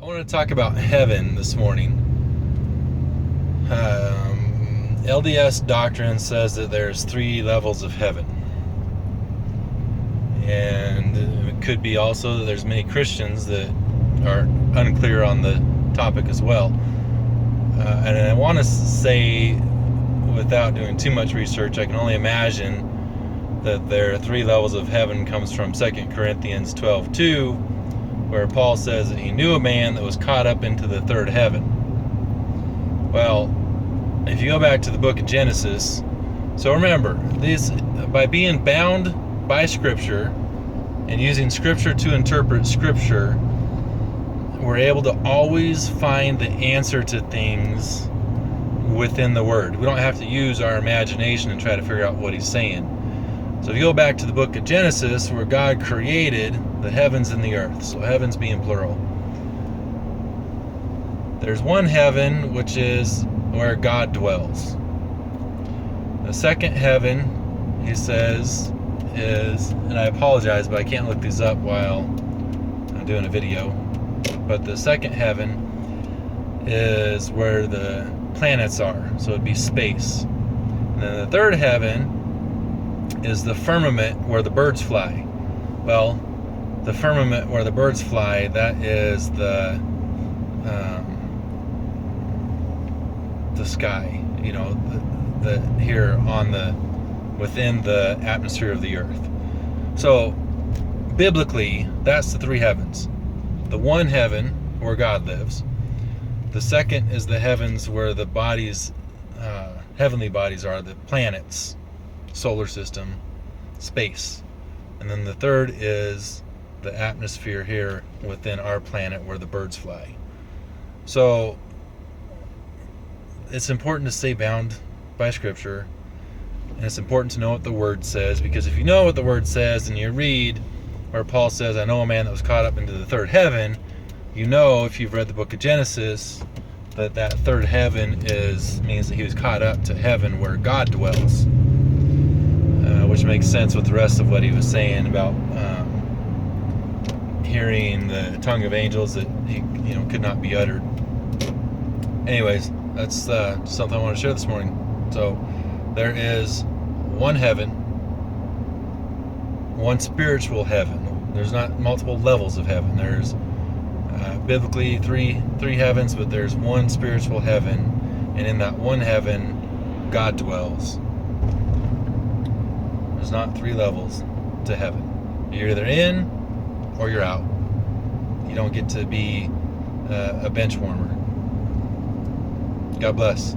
I want to talk about heaven this morning. LDS doctrine says that there's 3 levels of heaven. And it could be also that there's many Christians that are unclear on the topic as well. And I want to say, without doing too much research, I can only imagine that there are 3 levels of heaven comes from 2 Corinthians 12:2, where Paul says that he knew a man that was caught up into the 3rd heaven. Well, if you go back to the book of Genesis, so remember, by being bound by Scripture and using Scripture to interpret Scripture, we're able to always find the answer to things within the Word. We don't have to use our imagination and try to figure out what he's saying. So if you go back to the book of Genesis, where God created the heavens and the earth, so heavens being plural, there's one heaven, which is where God dwells. The 2nd heaven, he says, is, and I apologize, but I can't look these up while I'm doing a video, but the 2nd heaven is where the planets are, so it'd be space. And then the 3rd heaven is the firmament where the birds fly. Well, the firmament where the birds fly, that is the sky, the here on the within the atmosphere of the earth. So biblically, that's the 3 heavens. The 1 heaven where God lives. The 2nd is the heavens where the bodies, heavenly bodies are, the planets, solar system, space. And then the 3rd is the atmosphere here within our planet where the birds fly. So it's important to stay bound by Scripture, and it's important to know what the Word says, because if you know what the Word says and you read where Paul says, I know a man that was caught up into the 3rd heaven, you know, if you've read the book of Genesis, that 3rd heaven means that he was caught up to heaven where God dwells, which makes sense with the rest of what he was saying about hearing the tongue of angels that he could not be uttered. Anyways, that's something I want to share this morning. So there is one heaven, one spiritual heaven. There's not multiple levels of heaven. There's biblically three heavens, but there's one spiritual heaven, and in that one heaven, God dwells. There's not 3 levels to heaven. You're either in or you're out. You don't get to be a bench warmer. God bless.